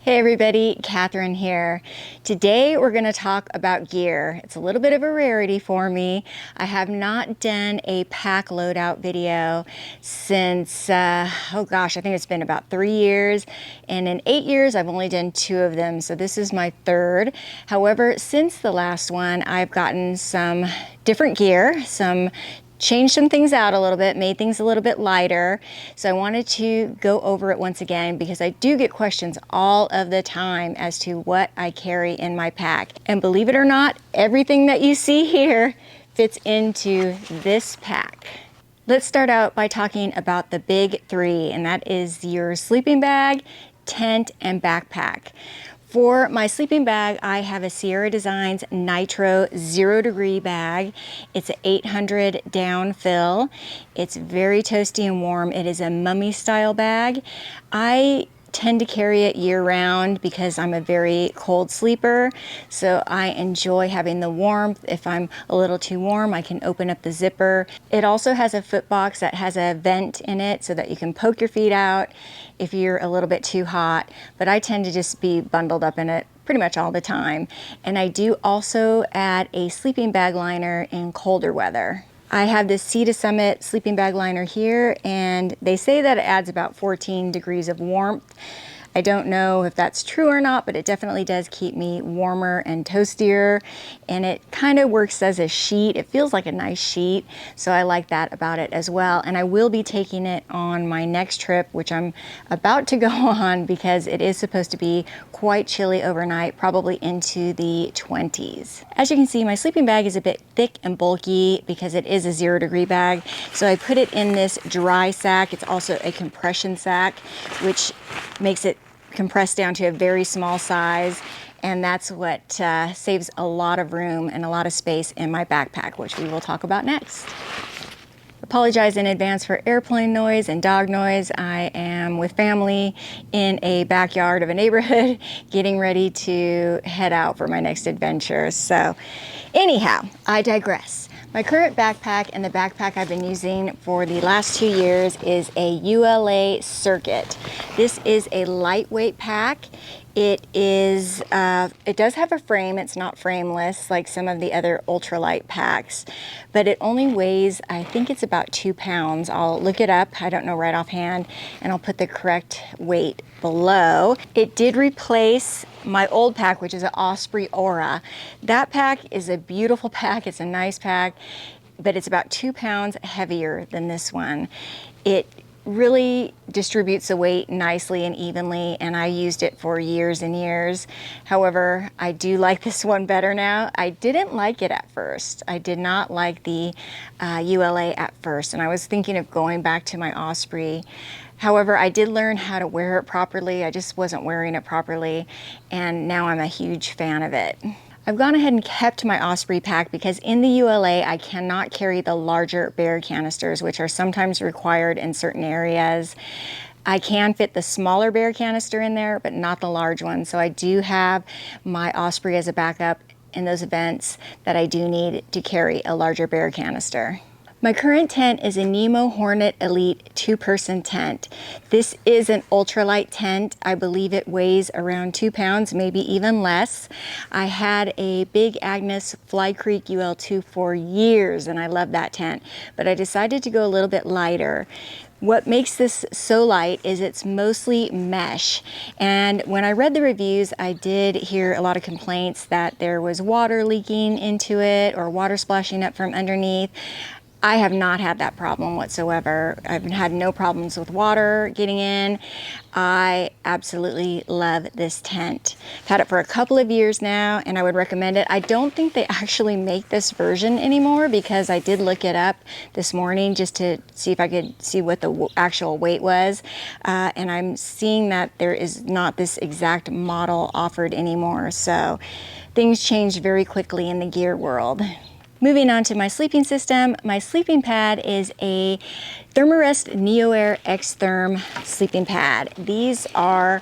Hey everybody, Catherine here. Today we're going to talk about gear. It's a little bit of a rarity for me. I have not done a pack loadout video since, oh gosh, I think it's been about 3 years. And in 8 years, I've only done 2 of them. So this is my 3rd. However, since the last one, I've gotten some different gear, changed some things out a little bit, made things a little bit lighter. So I wanted to go over it once again because I do get questions all of the time as to what I carry in my pack. And believe it or not, everything that you see here fits into this pack. Let's start out by talking about the big 3, and that is your sleeping bag, tent, and backpack. For my sleeping bag, I have a Sierra Designs Nitro 0 degree bag. It's an 800 down fill. It's very toasty and warm. It is a mummy style bag. I tend to carry it year round because I'm a very cold sleeper, so I enjoy having the warmth. If I'm a little too warm, I can open up the zipper. It also has a foot box that has a vent in it so that you can poke your feet out if you're a little bit too hot, but I tend to just be bundled up in it pretty much all the time. And I do also add a sleeping bag liner in colder weather. I have this Sea to Summit sleeping bag liner here, and they say that it adds about 14 degrees of warmth. I don't know if that's true or not, but it definitely does keep me warmer and toastier, and it kind of works as a sheet. It feels like a nice sheet, so I like that about it as well. And I will be taking it on my next trip, which I'm about to go on because it is supposed to be quite chilly overnight, probably into the 20s. As you can see, my sleeping bag is a bit thick and bulky because it is a 0 degree bag, so I put it in this dry sack. It's also a compression sack, which makes it compressed down to a very small size, and that's what saves a lot of room and a lot of space in my backpack, which we will talk about next. Apologize in advance for airplane noise and dog noise. I am with family in a backyard of a neighborhood getting ready to head out for my next adventure. So anyhow, I digress. My current backpack and the backpack I've been using for the last 2 years is a ULA Circuit. This is a lightweight pack. It does have a frame. It's not frameless like some of the other ultralight packs, but it only weighs, I think it's about 2 pounds. I'll look it up. I don't know right offhand, and I'll put the correct weight below. It did replace my old pack, which is an Osprey Aura. That pack is a beautiful pack. It's a nice pack, but it's about 2 pounds heavier than this one. It really distributes the weight nicely and evenly, and I used it for years and years. However, I do like this one better now. I didn't like it at first. I did not like the ULA at first, and I was thinking of going back to my Osprey. However, I did learn how to wear it properly. I just wasn't wearing it properly, and now I'm a huge fan of it. I've gone ahead and kept my Osprey pack because in the ULA, I cannot carry the larger bear canisters, which are sometimes required in certain areas. I can fit the smaller bear canister in there, but not the large one. So I do have my Osprey as a backup in those events that I do need to carry a larger bear canister. My current tent is a Nemo Hornet Elite 2-person tent. This is an ultralight tent. I believe it weighs around 2 pounds, maybe even less. I had a Big Agnes Fly Creek UL2 for years, and I love that tent, but I decided to go a little bit lighter. What makes this so light is it's mostly mesh, and when I read the reviews, I did hear a lot of complaints that there was water leaking into it or water splashing up from underneath. I have not had that problem whatsoever. I've had no problems with water getting in. I absolutely love this tent. I've had it for a couple of years now, and I would recommend it. I don't think they actually make this version anymore because I did look it up this morning just to see if I could see what the actual weight was. And I'm seeing that there is not this exact model offered anymore. So things changed very quickly in the gear world. Moving on to my sleeping system, my sleeping pad is a Thermarest NeoAir X-Therm sleeping pad. These are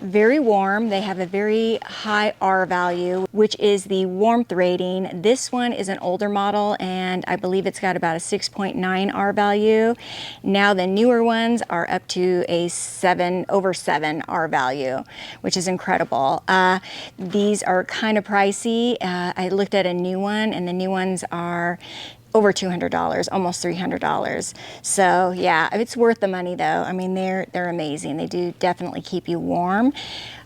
very warm. They have a very high R value, which is the warmth rating. This one is an older model, and I believe it's got about a 6.9 R value. Now the newer ones are up to a over 7 R value, which is incredible. These are kind of pricey. I looked at a new one, and the new ones are over $200, almost $300. So yeah, it's worth the money though. I mean, they're amazing. They do definitely keep you warm.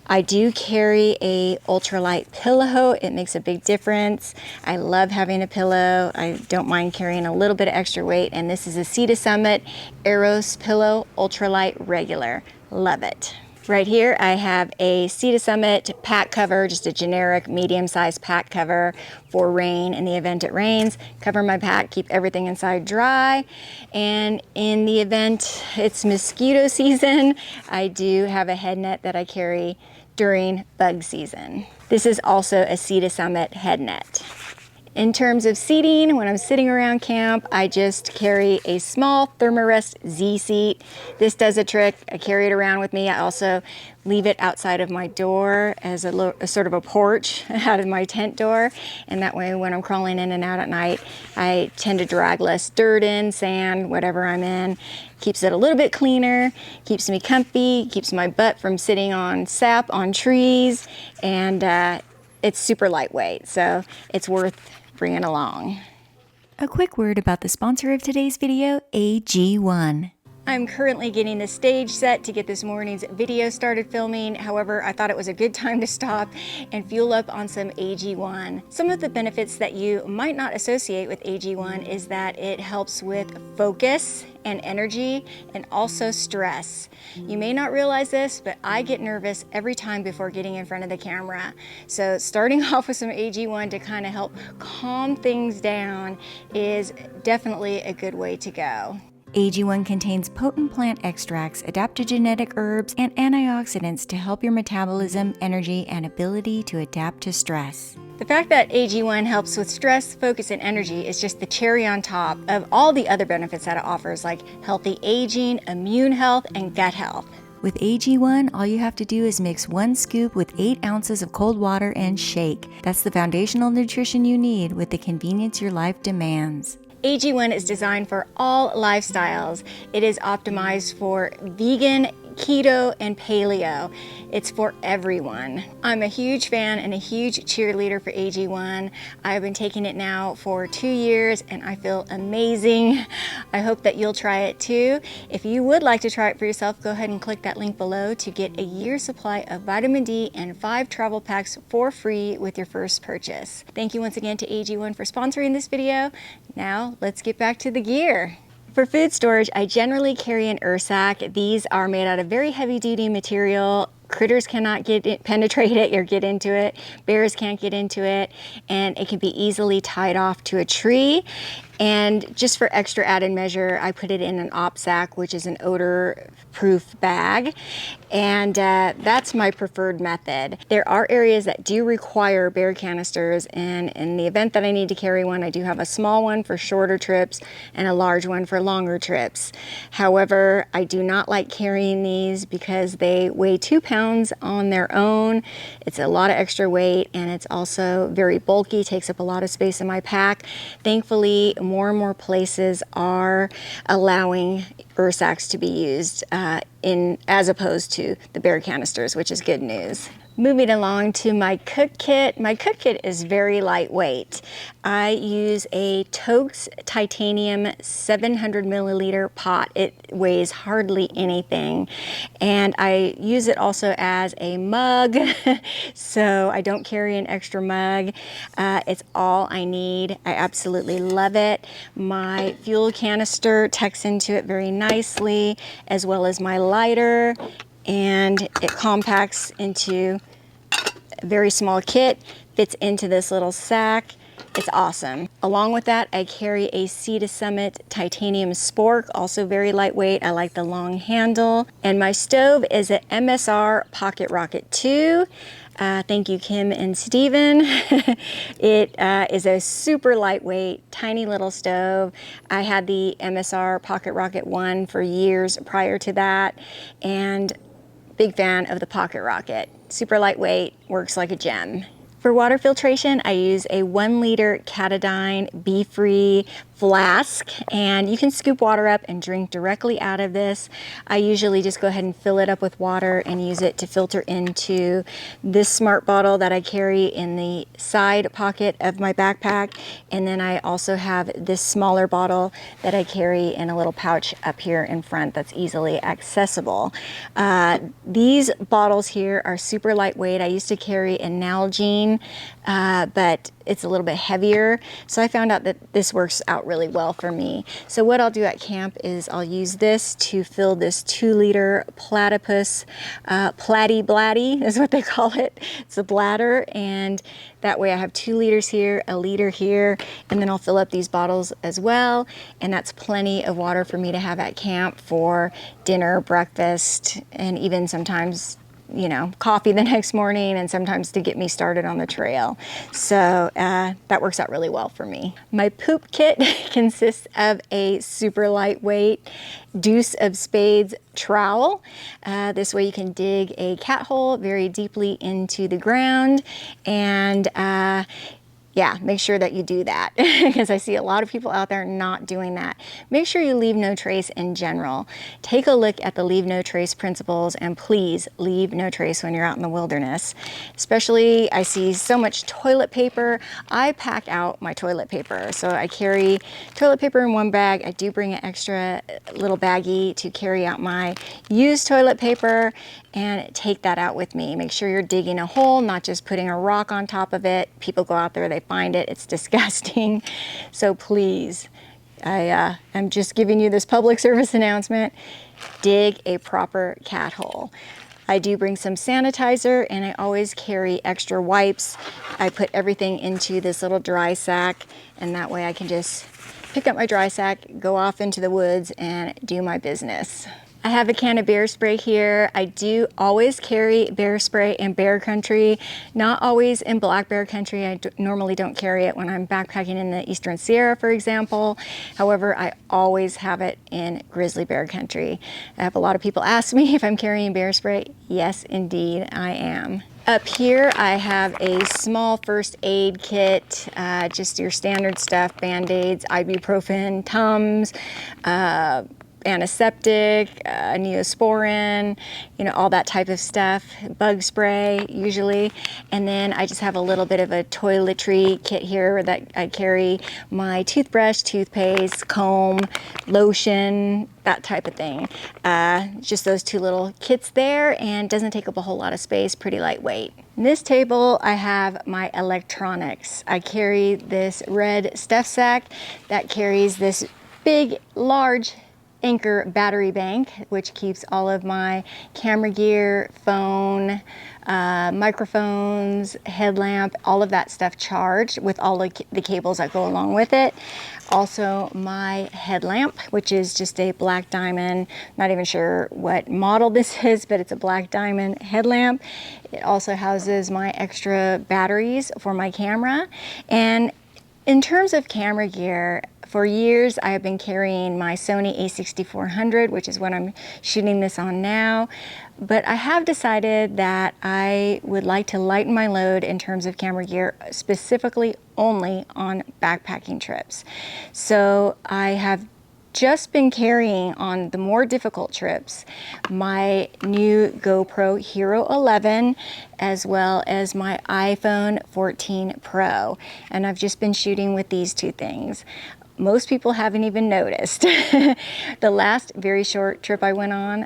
I do carry a ultralight pillow. It makes a big difference. I love having a pillow. I don't mind carrying a little bit of extra weight, and this is a Sea to Summit Eros Pillow Ultralight Regular. Love it. Right here I have a Sea to Summit pack cover, just a generic medium-sized pack cover for rain. In the event it rains, cover my pack, keep everything inside dry. And in the event it's mosquito season, I do have a head net that I carry during bug season. This is also a Sea to Summit head net. In terms of seating, when I'm sitting around camp, I just carry a small Thermarest Z seat. This does a trick. I carry it around with me. I also leave it outside of my door as a sort of a porch out of my tent door. And that way, when I'm crawling in and out at night, I tend to drag less dirt in, sand, whatever I'm in. Keeps it a little bit cleaner, keeps me comfy, keeps my butt from sitting on sap on trees, and it's super lightweight, so it's worth bringing along. A quick word about the sponsor of today's video, AG1. I'm currently getting the stage set to get this morning's video started filming. However, I thought it was a good time to stop and fuel up on some AG1. Some of the benefits that you might not associate with AG1 is that it helps with focus and energy, and also stress. You may not realize this, but I get nervous every time before getting in front of the camera. So starting off with some AG1 to kind of help calm things down is definitely a good way to go. AG1 contains potent plant extracts, adaptogenetic herbs, and antioxidants to help your metabolism, energy, and ability to adapt to stress. The fact that AG1 helps with stress, focus, and energy is just the cherry on top of all the other benefits that it offers, like healthy aging, immune health, and gut health. With AG1, all you have to do is mix 1 scoop with 8 ounces of cold water and shake. That's the foundational nutrition you need with the convenience your life demands. AG1 is designed for all lifestyles. It is optimized for vegan, keto, and paleo. It's for everyone. I'm a huge fan and a huge cheerleader for AG1. I've been taking it now for 2 years and I feel amazing. I hope that you'll try it too. If you would like to try it for yourself, go ahead and click that link below to get a year's supply of vitamin D and 5 travel packs for free with your first purchase. Thank you once again to AG1 for sponsoring this video. Now let's get back to the gear. For food storage, I generally carry an Ursack. These are made out of very heavy-duty material. Critters cannot penetrate it or get into it. Bears can't get into it, and it can be easily tied off to a tree. And just for extra added measure, I put it in an OpSack, which is an odor-proof bag. And that's my preferred method. There are areas that do require bear canisters, and in the event that I need to carry one, I do have a small one for shorter trips and a large one for longer trips. However, I do not like carrying these because they weigh 2 pounds on their own. It's a lot of extra weight, and it's also very bulky, takes up a lot of space in my pack. Thankfully, more and more places are allowing Ursacks to be used as opposed to the bear canisters, which is good news. Moving along to my cook kit. My cook kit is very lightweight. I use a Toaks titanium 700 milliliter pot. It weighs hardly anything. And I use it also as a mug, so I don't carry an extra mug. It's all I need. I absolutely love it. My fuel canister tucks into it very nicely, as well as my lighter. And it compacts into a very small kit, fits into this little sack. It's awesome. Along with that, I carry a Sea to Summit titanium spork, also very lightweight. I like the long handle. And my stove is an MSR Pocket Rocket 2. Thank you, Kim and Steven. It is a super lightweight, tiny little stove. I had the MSR Pocket Rocket 1 for years prior to that, and big fan of the Pocket Rocket. Super lightweight, works like a gem. For water filtration, I use a 1 liter Katadyn Be-Free flask, and you can scoop water up and drink directly out of this. I usually just go ahead and fill it up with water and use it to filter into this smart bottle that I carry in the side pocket of my backpack, and then I also have this smaller bottle that I carry in a little pouch up here in front that's easily accessible. These bottles here are super lightweight. I used to carry a Nalgene, but it's a little bit heavier, so I found out that this works out really well for me. So what I'll do at camp is I'll use this to fill this 2 liter platypus, platy bladdy is what they call it. It's a bladder, and that way I have 2 liters here, a liter here, and then I'll fill up these bottles as well, and that's plenty of water for me to have at camp for dinner, breakfast, and even sometimes, you know, coffee the next morning, and sometimes to get me started on the trail. So that works out really well for me. My poop kit consists of a super lightweight deuce of spades trowel. This way you can dig a cat hole very deeply into the ground, and yeah, make sure that you do that because I see a lot of people out there not doing that. Make sure you leave no trace in general. Take a look at the leave no trace principles, and please leave no trace when you're out in the wilderness. Especially, I see so much toilet paper. I pack out my toilet paper. So I carry toilet paper in one bag. I do bring an extra little baggie to carry out my used toilet paper, and take that out with me. Make sure you're digging a hole, not just putting a rock on top of it. People go out there, they find it, it's disgusting. So please, I am just giving you this public service announcement. Dig a proper cat hole. I do bring some sanitizer, and I always carry extra wipes. I put everything into this little dry sack, and that way I can just pick up my dry sack, go off into the woods, and do my business. I have a can of bear spray here. I do always carry bear spray in bear country, not always in black bear country. I normally don't carry it when I'm backpacking in the Eastern Sierra, for example. However, I always have it in grizzly bear country. I have a lot of people ask me if I'm carrying bear spray. Yes, indeed, I am. Up here, I have a small first aid kit, just your standard stuff, Band-Aids, ibuprofen, Tums, antiseptic, Neosporin, you know, all that type of stuff, bug spray usually. And then I just have a little bit of a toiletry kit here that I carry my toothbrush, toothpaste, comb, lotion, that type of thing. Just those 2 little kits there, and doesn't take up a whole lot of space, pretty lightweight. In this table, I have my electronics. I carry this red stuff sack that carries this big, large Anchor battery bank, which keeps all of my camera gear, phone, microphones, headlamp, all of that stuff charged with all of the cables that go along with it. Also my headlamp, which is just a black diamond, not even sure what model this is, but it's a black diamond headlamp. It also houses my extra batteries for my camera. And in terms of camera gear, for years I have been carrying my Sony a6400, which is what I'm shooting this on now. But I have decided that I would like to lighten my load in terms of camera gear, specifically only on backpacking trips. So I have just been carrying on the more difficult trips my new GoPro Hero 11 as well as my iPhone 14 Pro, and I've just been shooting with these 2 things. Most people haven't even noticed. The last very short trip I went on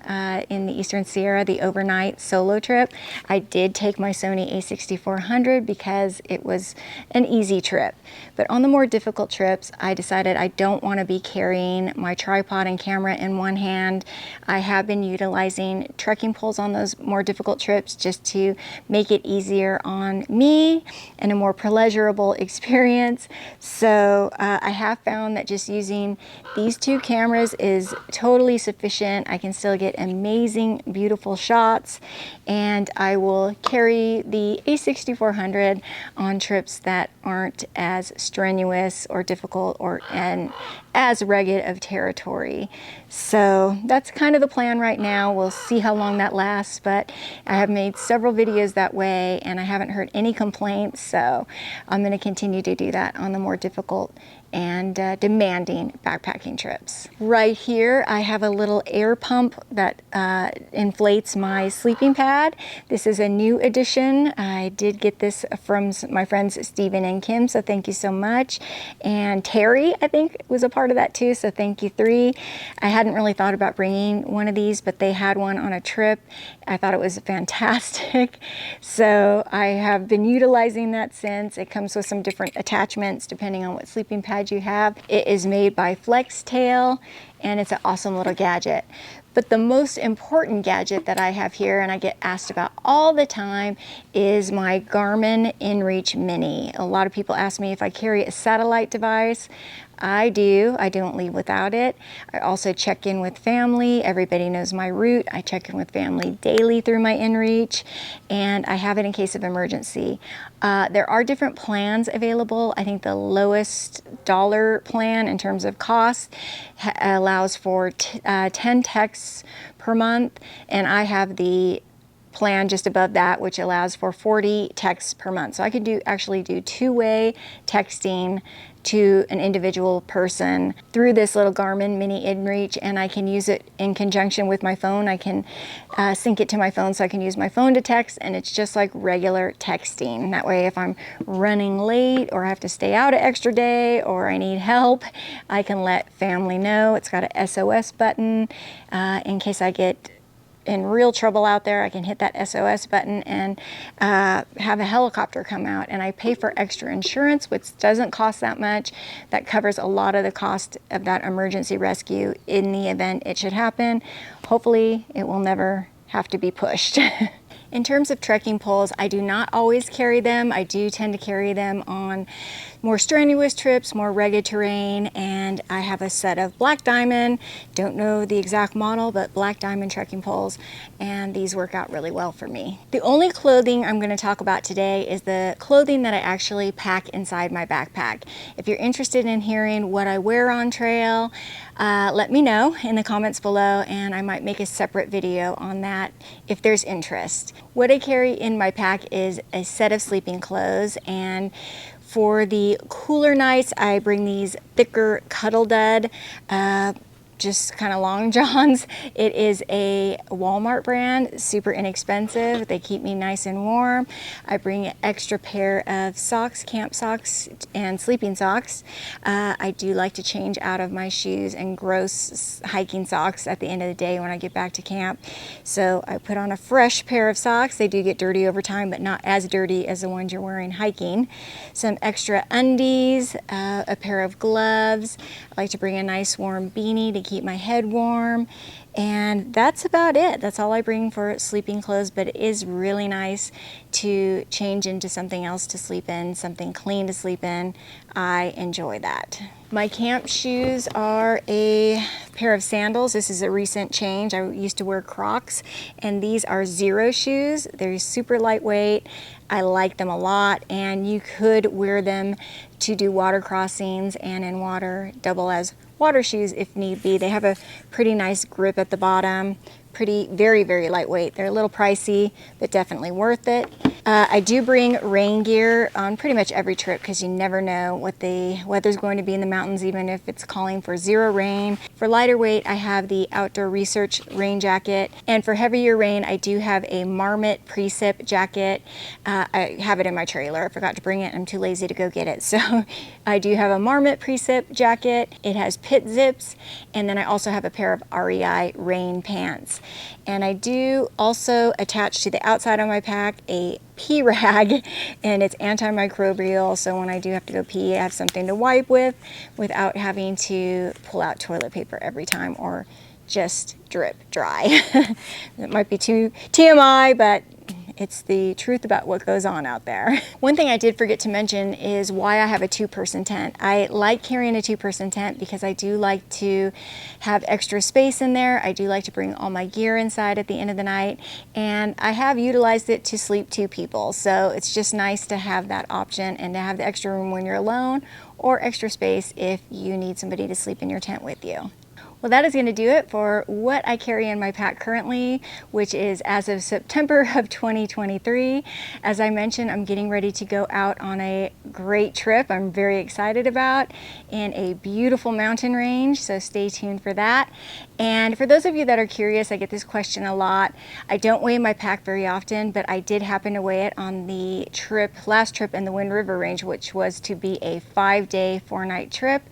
in the Eastern Sierra, the overnight solo trip, I did take my Sony a6400 because it was an easy trip. But on the more difficult trips, I decided I don't want to be carrying my tripod and camera in one hand. I have been utilizing trekking poles on those more difficult trips just to make it easier on me and a more pleasurable experience. So I have found that just using these 2 cameras is totally sufficient. I can still get amazing, beautiful shots, and I will carry the a6400 on trips that aren't as strenuous or difficult and as rugged of territory. So that's kind of the plan right now. We'll see how long that lasts, but I have made several videos that way and I haven't heard any complaints, so I'm going to continue to do that on the more difficult and demanding backpacking trips. Right here I have a little air pump that inflates my sleeping pad. This is a new addition. I did get this from my friends Stephen and Kim, so thank you so much. And Terry, I think, was a part of that too, so thank you, three. I hadn't really thought about bringing one of these, but they had one on a trip. I thought it was fantastic, so I have been utilizing that since. It comes with some different attachments depending on what sleeping pad you have. It is made by Flextail and it's an awesome little gadget. But the most important gadget that I have here, and I get asked about all the time, is my Garmin InReach Mini. A lot of people ask me if I carry a satellite device. I do. I don't leave without it. I also check in with family. Everybody knows my route. I check in with family daily through my InReach, and I have it in case of emergency. There are different plans available. I think the lowest dollar plan in terms of cost allows for 10 texts per month, and I have the plan just above that, which allows for 40 texts per month. So I can actually do two-way texting to an individual person through this little Garmin Mini InReach, and I can use it in conjunction with my phone. I can sync it to my phone, so I can use my phone to text, and it's just like regular texting. That way, if I'm running late or I have to stay out an extra day or I need help, I can let family know. It's got a SOS button in case I get in real trouble out there. I can hit that SOS button and have a helicopter come out, and I pay for extra insurance, which doesn't cost that much. That covers a lot of the cost of that emergency rescue in the event it should happen. Hopefully it will never have to be pushed. In terms of trekking poles, I do not always carry them. I do tend to carry them on more strenuous trips, more rugged terrain, and I have a set of Black Diamond, don't know the exact model, but Black Diamond trekking poles, and these work out really well for me. The only clothing I'm going to talk about today is the clothing that I actually pack inside my backpack. If you're interested in hearing what I wear on trail, let me know in the comments below, and I might make a separate video on that if there's interest. What I carry in my pack is a set of sleeping clothes, and for the cooler nights, I bring these thicker Cuddle Dud, just kind of long johns. It is a Walmart brand, super inexpensive. They keep me nice and warm. I bring an extra pair of socks, camp socks and sleeping socks. I do like to change out of my shoes and gross hiking socks at the end of the day when I get back to camp. So I put on a fresh pair of socks. They do get dirty over time, but not as dirty as the ones you're wearing hiking. Some extra undies, a pair of gloves. I like to bring a nice warm beanie to keep my head warm, and that's about it. That's all I bring for sleeping clothes, but it is really nice to change into something else to sleep in, something clean to sleep in. I enjoy that. My camp shoes are a pair of sandals. This is a recent change. I used to wear Crocs, and these are Zero shoes. They're super lightweight. I like them a lot, and you could wear them to do water crossings and in water, double as water shoes if need be. They have a pretty nice grip at the bottom. Very, very lightweight. They're a little pricey, but definitely worth it. I do bring rain gear on pretty much every trip because you never know what the weather's going to be in the mountains, even if it's calling for zero rain. For lighter weight, I have the Outdoor Research rain jacket, and for heavier rain, I do have a Marmot precip jacket. I have it in my trailer. I forgot to bring it. I'm too lazy to go get it. So I do have a Marmot precip jacket. It has pit zips, and then I also have a pair of REI rain pants. And I do also attach to the outside of my pack a pee rag, and it's antimicrobial, so when I do have to go pee, I have something to wipe with without having to pull out toilet paper every time or just drip dry. It might be too TMI, but It's the truth about what goes on out there. One thing I did forget to mention is why I have a 2-person tent. I like carrying a 2-person tent because I do like to have extra space in there. I do like to bring all my gear inside at the end of the night, and I have utilized it to sleep 2 people. So it's just nice to have that option and to have the extra room when you're alone, or extra space if you need somebody to sleep in your tent with you. Well, that is going to do it for what I carry in my pack currently, which is as of September of 2023. As I mentioned, I'm getting ready to go out on a great trip I'm very excited about in a beautiful mountain range, so stay tuned for that. And for those of you that are curious, I get this question a lot. I don't weigh my pack very often, but I did happen to weigh it on the last trip in the Wind River Range, which was to be a 5-day, 4-night trip.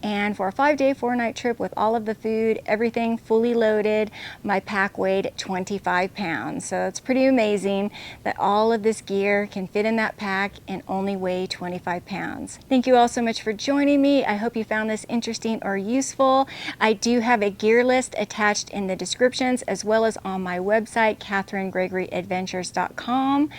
And for a 5-day, 4-night trip with all of the food, everything fully loaded, my pack weighed 25 pounds. So it's pretty amazing that all of this gear can fit in that pack and only weigh 25 pounds. Thank you all so much for joining me. I hope you found this interesting or useful. I do have a gear list attached in the descriptions, as well as on my website, KatherineGregoryAdventures.com.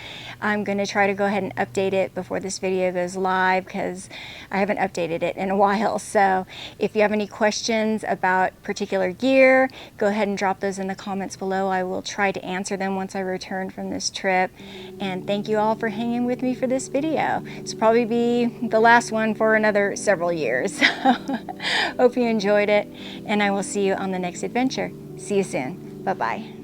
I'm going to try to go ahead and update it before this video goes live because I haven't updated it in a while. So if you have any questions about particular gear, go ahead and drop those in the comments below. I will try to answer them once I return from this trip. And thank you all for hanging with me for this video. This will probably be the last one for another several years. Hope you enjoyed it, and I will see you on the next adventure. See you soon. Bye-bye.